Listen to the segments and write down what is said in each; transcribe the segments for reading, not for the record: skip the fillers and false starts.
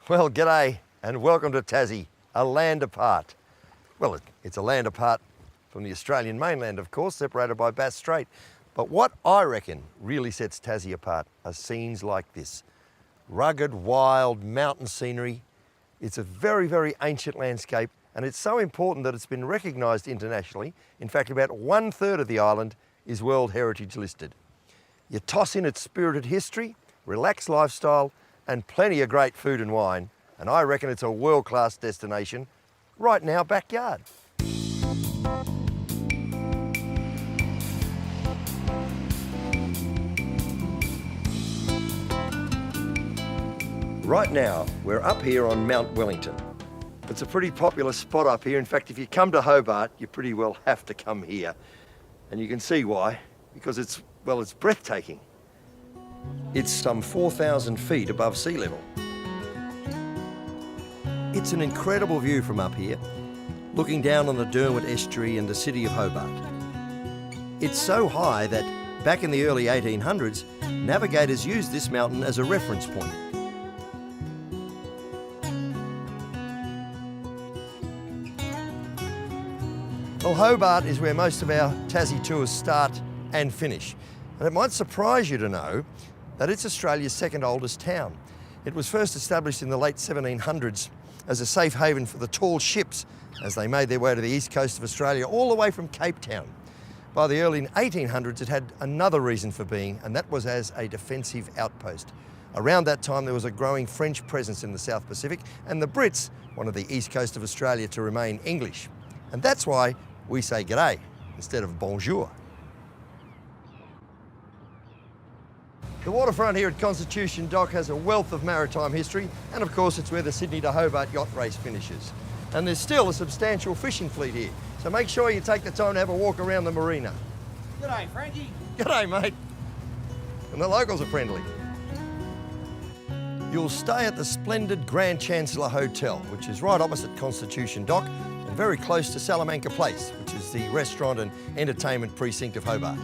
Well, g'day and welcome to Tassie, a land apart. Well, it's a land apart from the Australian mainland, of course, separated by Bass Strait. But what I reckon really sets Tassie apart are scenes like this. Rugged, wild mountain scenery. It's a very, very ancient landscape, and it's so important that it's been recognised internationally. In fact, about 1/3 of the island is World Heritage listed. You toss in its spirited history, relaxed lifestyle, and plenty of great food and wine, and I reckon it's a world-class destination right in our backyard. Right now, we're up here on Mount Wellington. It's a pretty popular spot up here. In fact, if you come to Hobart, you pretty well have to come here. And you can see why, because it's breathtaking. It's some 4,000 feet above sea level. It's an incredible view from up here, looking down on the Derwent Estuary and the city of Hobart. It's so high that back in the early 1800s, navigators used this mountain as a reference point. Well, Hobart is where most of our Tassie tours start and finish. And it might surprise you to know that it's Australia's second oldest town. It was first established in the late 1700s as a safe haven for the tall ships as they made their way to the east coast of Australia, all the way from Cape Town. By the early 1800s, it had another reason for being, and that was as a defensive outpost. Around that time, there was a growing French presence in the South Pacific, and the Brits wanted the east coast of Australia to remain English. And that's why we say g'day instead of bonjour. The waterfront here at Constitution Dock has a wealth of maritime history, and of course it's where the Sydney to Hobart yacht race finishes. And there's still a substantial fishing fleet here, so make sure you take the time to have a walk around the marina. G'day, Frankie. G'day, mate. And the locals are friendly. You'll stay at the splendid Grand Chancellor Hotel, which is right opposite Constitution Dock and very close to Salamanca Place, which is the restaurant and entertainment precinct of Hobart.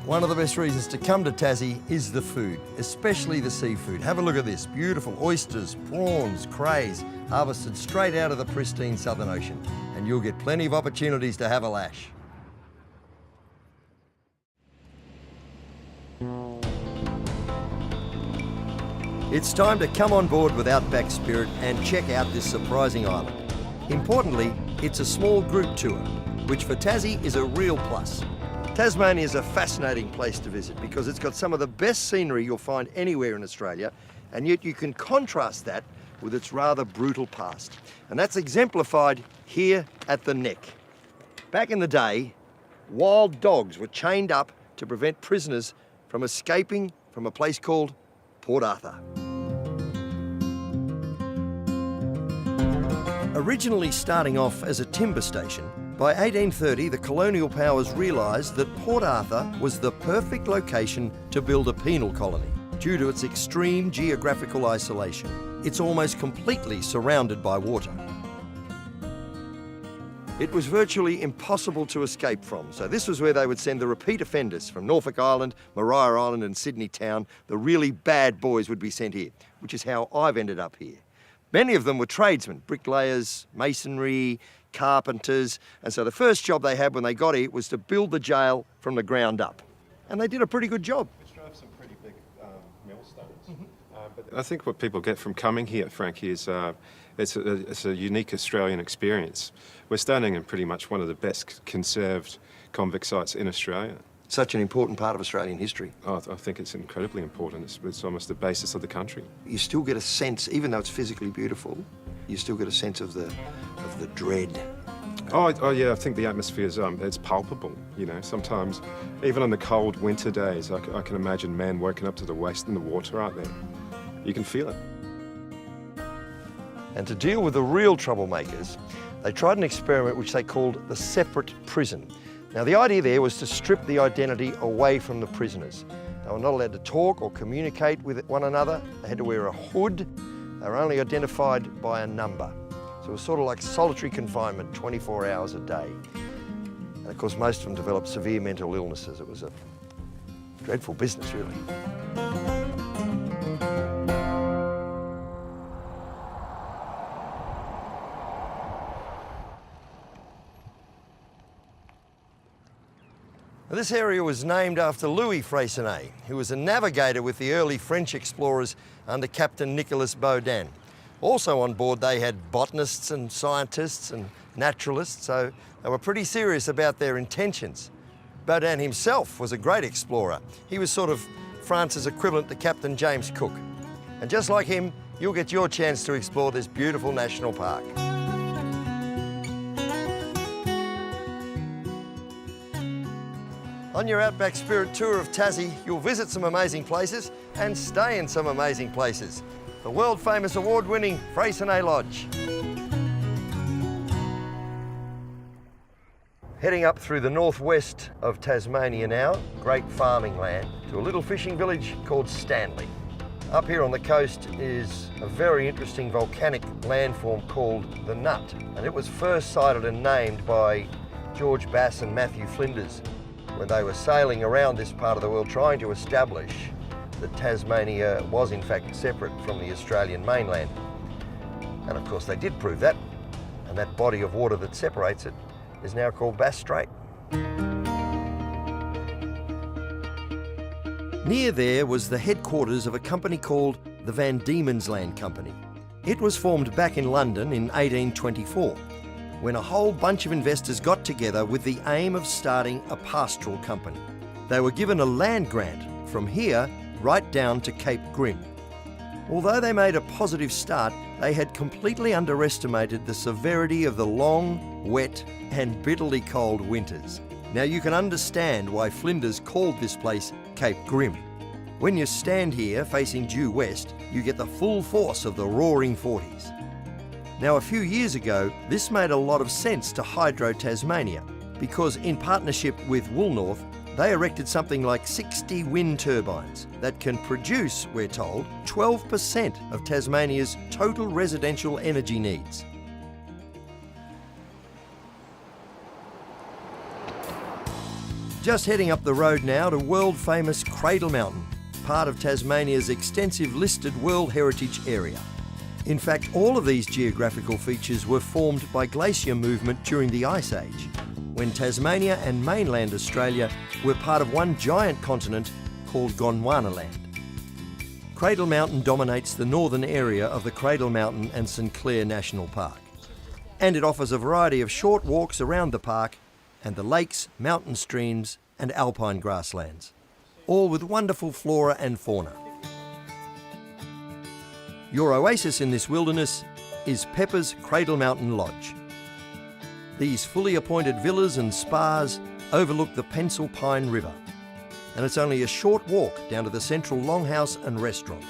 One of the best reasons to come to Tassie is the food, especially the seafood. Have a look at this, beautiful oysters, prawns, crays, harvested straight out of the pristine Southern Ocean. And you'll get plenty of opportunities to have a lash. It's time to come on board with Outback Spirit and check out this surprising island. Importantly, it's a small group tour, which for Tassie is a real plus. Tasmania is a fascinating place to visit because it's got some of the best scenery you'll find anywhere in Australia, and yet you can contrast that with its rather brutal past. And that's exemplified here at the Neck. Back in the day, wild dogs were chained up to prevent prisoners from escaping from a place called Port Arthur. Originally starting off as a timber station, by 1830 the colonial powers realised that Port Arthur was the perfect location to build a penal colony due to its extreme geographical isolation. It's almost completely surrounded by water. It was virtually impossible to escape from, so this was where they would send the repeat offenders from Norfolk Island, Maria Island and Sydney Town. The really bad boys would be sent here, which is how I've ended up here. Many of them were tradesmen, bricklayers, masonry, carpenters, and so the first job they had when they got here was to build the jail from the ground up. And they did a pretty good job. We drove some pretty big millstones. But I think what people get from coming here, Frankie, is it's a unique Australian experience. We're standing in pretty much one of the best conserved convict sites in Australia. Such an important part of Australian history. I think it's incredibly important. It's almost the basis of the country. You still get a sense, even though it's physically beautiful, you still get a sense of the dread. Oh yeah, I think the atmosphere is it's palpable. You know, sometimes even on the cold winter days, I can imagine men working up to the waist in the water out there. You can feel it. And to deal with the real troublemakers, they tried an experiment which they called the separate prison. Now, the idea there was to strip the identity away from the prisoners. They were not allowed to talk or communicate with one another. They had to wear a hood. They were only identified by a number. So it was sort of like solitary confinement, 24 hours a day. And of course, most of them developed severe mental illnesses. It was a dreadful business, really. Now, this area was named after Louis Freycinet, who was a navigator with the early French explorers under Captain Nicolas Baudin. Also on board they had botanists and scientists and naturalists, so they were pretty serious about their intentions. Baudin himself was a great explorer. He was sort of France's equivalent to Captain James Cook. And just like him, you'll get your chance to explore this beautiful national park. On your Outback Spirit tour of Tassie, you'll visit some amazing places and stay in some amazing places. The world-famous award-winning Freycinet Lodge. Heading up through the northwest of Tasmania now, great farming land, to a little fishing village called Stanley. Up here on the coast is a very interesting volcanic landform called the Nut, and it was first sighted and named by George Bass and Matthew Flinders when they were sailing around this part of the world trying to establish that Tasmania was in fact separate from the Australian mainland. And of course they did prove that, and that body of water that separates it is now called Bass Strait. Near there was the headquarters of a company called the Van Diemen's Land Company. It was formed back in London in 1824, when a whole bunch of investors got together with the aim of starting a pastoral company. They were given a land grant from here right down to Cape Grim. Although they made a positive start, they had completely underestimated the severity of the long, wet and bitterly cold winters. Now you can understand why Flinders called this place Cape Grim. When you stand here facing due west, you get the full force of the roaring 40s. Now, a few years ago, this made a lot of sense to Hydro Tasmania because in partnership with Woolnorth, they erected something like 60 wind turbines that can produce, we're told, 12% of Tasmania's total residential energy needs. Just heading up the road now to world-famous Cradle Mountain, part of Tasmania's extensive listed World Heritage Area. In fact, all of these geographical features were formed by glacier movement during the Ice Age, when Tasmania and mainland Australia were part of one giant continent called Gondwanaland. Cradle Mountain dominates the northern area of the Cradle Mountain and St Clair National Park. And it offers a variety of short walks around the park and the lakes, mountain streams and alpine grasslands, all with wonderful flora and fauna. Your oasis in this wilderness is Pepper's Cradle Mountain Lodge. These fully appointed villas and spas overlook the Pencil Pine River, and it's only a short walk down to the central longhouse and restaurant.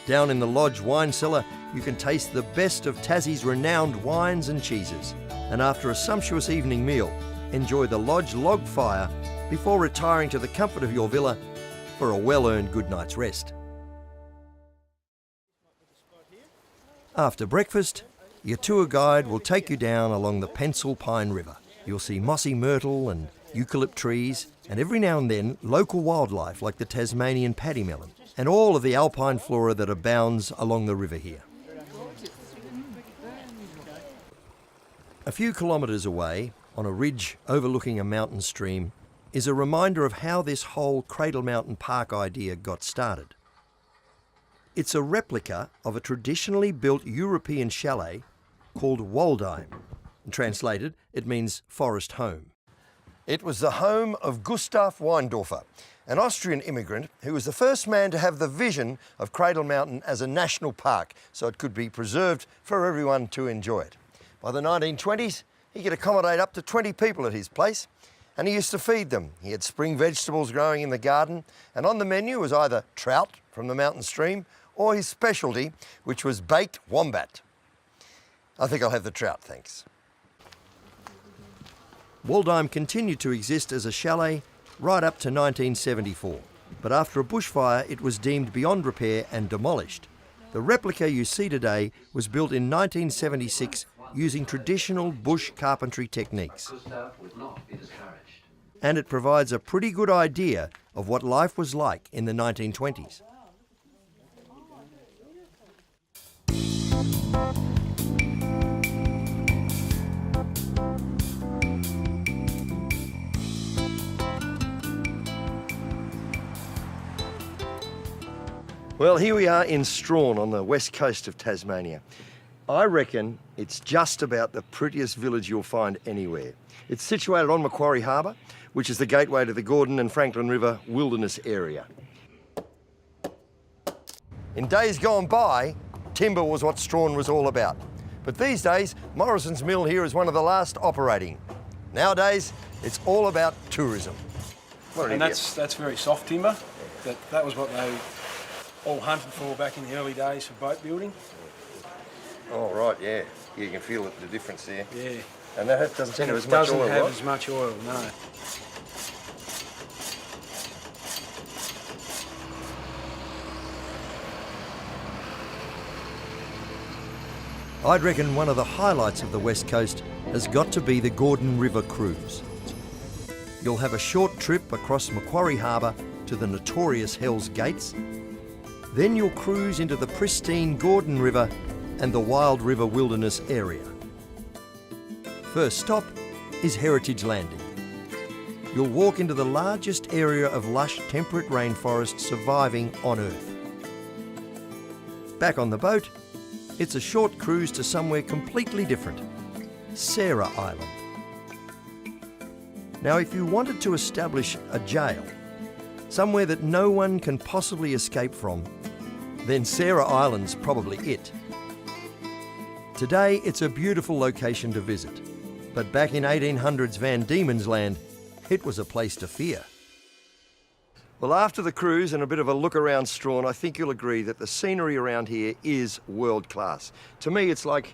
Down in the lodge wine cellar, you can taste the best of Tassie's renowned wines and cheeses, and after a sumptuous evening meal, enjoy the lodge log fire before retiring to the comfort of your villa for a well-earned good night's rest. After breakfast, your tour guide will take you down along the Pencil Pine River. You'll see mossy myrtle and eucalypt trees, and every now and then local wildlife like the Tasmanian paddy melon, and all of the alpine flora that abounds along the river here. A few kilometres away, on a ridge overlooking a mountain stream, is a reminder of how this whole Cradle Mountain Park idea got started. It's a replica of a traditionally built European chalet called Waldheim. Translated, it means forest home. It was the home of Gustav Weindorfer, an Austrian immigrant who was the first man to have the vision of Cradle Mountain as a national park so it could be preserved for everyone to enjoy it. By the 1920s, he could accommodate up to 20 people at his place, and he used to feed them. He had spring vegetables growing in the garden, and on the menu was either trout from the mountain stream or his specialty, which was baked wombat. I think I'll have the trout, thanks. Waldheim continued to exist as a chalet right up to 1974, but after a bushfire it was deemed beyond repair and demolished. The replica you see today was built in 1976 using traditional bush carpentry techniques. And it provides a pretty good idea of what life was like in the 1920s. Well, here we are in Strahan on the west coast of Tasmania. I reckon it's just about the prettiest village you'll find anywhere. It's situated on Macquarie Harbour, which is the gateway to the Gordon and Franklin River wilderness area. In days gone by, timber was what Strahan was all about. But these days, Morrison's mill here is one of the last operating. Nowadays, it's all about tourism. What an And idiot. that's very soft timber. That was what they all hunted for back in the early days for boat building. Oh, right, yeah. You can feel the difference there. Yeah. And that doesn't seem to have as It much doesn't oil, have right? as much oil, no. I'd reckon one of the highlights of the West Coast has got to be the Gordon River cruise. You'll have a short trip across Macquarie Harbour to the notorious Hell's Gates. Then you'll cruise into the pristine Gordon River and the Wild River Wilderness area. First stop is Heritage Landing. You'll walk into the largest area of lush temperate rainforest surviving on Earth. Back on the boat, it's a short cruise to somewhere completely different, Sarah Island. Now, if you wanted to establish a jail, somewhere that no one can possibly escape from, then Sarah Island's probably it. Today, it's a beautiful location to visit, but back in 1800s Van Diemen's Land, it was a place to fear. Well, after the cruise and a bit of a look around Strahan, I think you'll agree that the scenery around here is world class. To me, it's like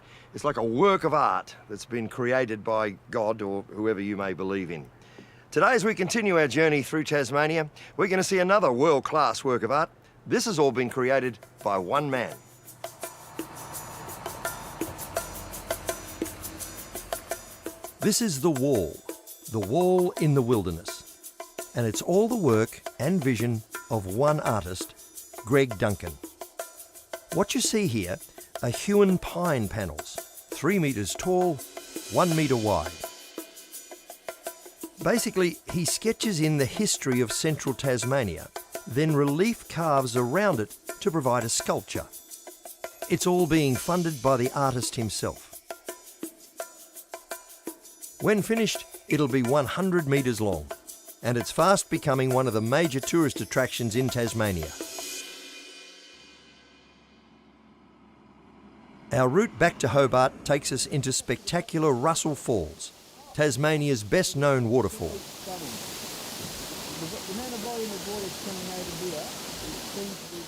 a work of art that's been created by God or whoever you may believe in. Today, as we continue our journey through Tasmania, we're going to see another world-class work of art. This has all been created by one man. This is the wall in the wilderness. And it's all the work and vision of one artist, Greg Duncan. What you see here are hewn pine panels, 3 metres tall, 1 metre wide. Basically, he sketches in the history of central Tasmania, then relief carves around it to provide a sculpture. It's all being funded by the artist himself. When finished, it'll be 100 metres long, and it's fast becoming one of the major tourist attractions in Tasmania. Our route back to Hobart takes us into spectacular Russell Falls, Tasmania's best-known waterfall.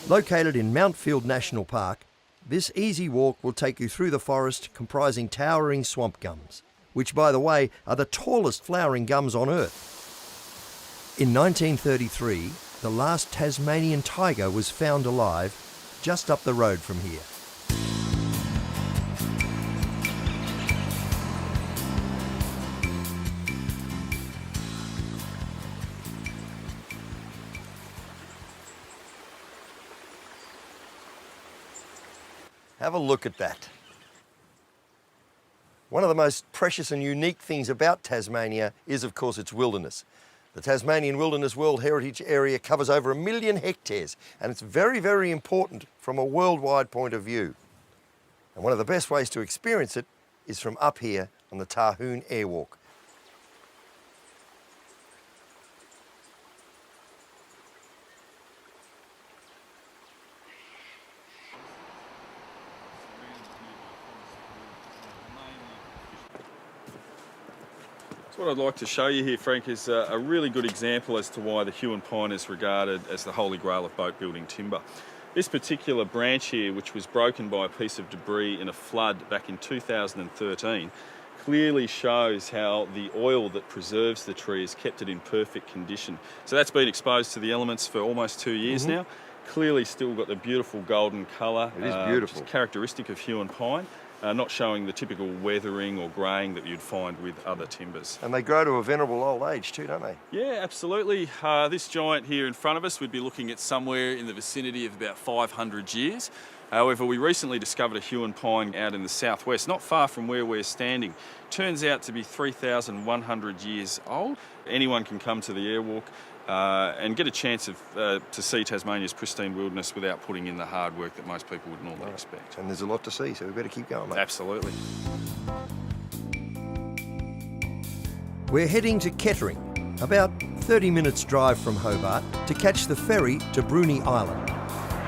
Located in Mountfield National Park, this easy walk will take you through the forest comprising towering swamp gums, which, by the way, are the tallest flowering gums on Earth. In 1933, the last Tasmanian tiger was found alive just up the road from here. Have a look at that. One of the most precious and unique things about Tasmania is, of course, its wilderness. The Tasmanian Wilderness World Heritage Area covers over 1 million hectares, and it's very, very important from a worldwide point of view. And one of the best ways to experience it is from up here on the Tarhoon Airwalk. So what I'd like to show you here, Frank, is a really good example as to why the Huon pine is regarded as the holy grail of boat building timber. This particular branch here, which was broken by a piece of debris in a flood back in 2013, clearly shows how the oil that preserves the tree has kept it in perfect condition. So that's been exposed to the elements for almost 2 years now. Clearly still got the beautiful golden colour. It is beautiful. Which is characteristic of Huon pine. Not showing the typical weathering or greying that you'd find with other timbers. And they grow to a venerable old age too, don't they? Yeah, absolutely. This giant here in front of us, we'd be looking at somewhere in the vicinity of about 500 years. However, we recently discovered a Huon pine out in the southwest, not far from where we're standing. Turns out to be 3,100 years old. Anyone can come to the airwalk and get a chance of to see Tasmania's pristine wilderness without putting in the hard work that most people would normally expect. And there's a lot to see, so we better keep going, mate. Absolutely. We're heading to Kettering, about 30 minutes drive from Hobart, to catch the ferry to Bruny Island.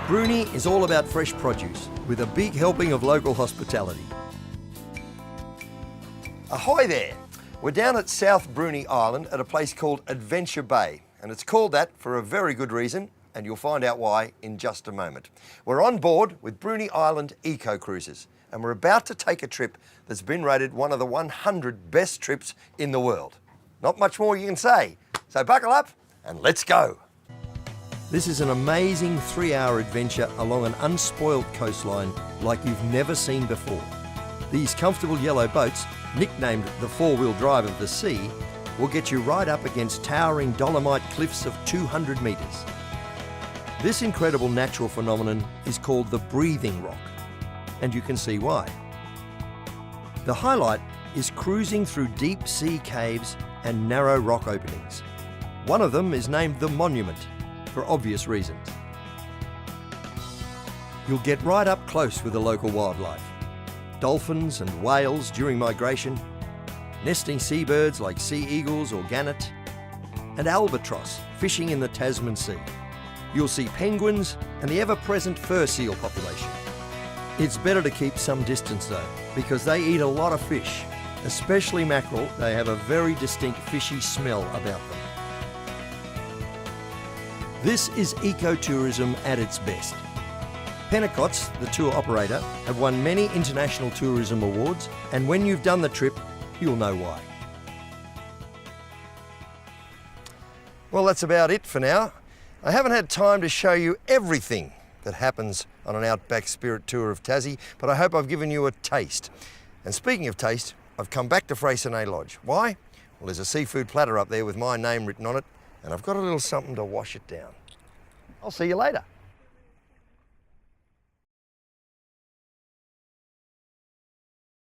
Bruny is all about fresh produce, with a big helping of local hospitality. Ahoy there! We're down at South Bruny Island at a place called Adventure Bay, and it's called that for a very good reason, and you'll find out why in just a moment. We're on board with Bruny Island Eco Cruises, and we're about to take a trip that's been rated one of the 100 best trips in the world. Not much more you can say, so buckle up and let's go. This is an amazing 3-hour adventure along an unspoiled coastline like you've never seen before. These comfortable yellow boats, nicknamed the four-wheel drive of the sea, will get you right up against towering dolomite cliffs of 200 metres. This incredible natural phenomenon is called the breathing rock, and you can see why. The highlight is cruising through deep sea caves and narrow rock openings. One of them is named the Monument, for obvious reasons. You'll get right up close with the local wildlife. Dolphins and whales during migration, nesting seabirds like sea eagles or gannet, and albatross fishing in the Tasman Sea. You'll see penguins and the ever-present fur seal population. It's better to keep some distance though, because they eat a lot of fish, especially mackerel. They have a very distinct fishy smell about them. This is ecotourism at its best. Pennicotts, the tour operator, have won many international tourism awards, and when you've done the trip, you'll know why. Well, that's about it for now. I haven't had time to show you everything that happens on an Outback Spirit tour of Tassie, but I hope I've given you a taste. And speaking of taste, I've come back to Freycinet Lodge. Why? Well, there's a seafood platter up there with my name written on it, and I've got a little something to wash it down. I'll see you later.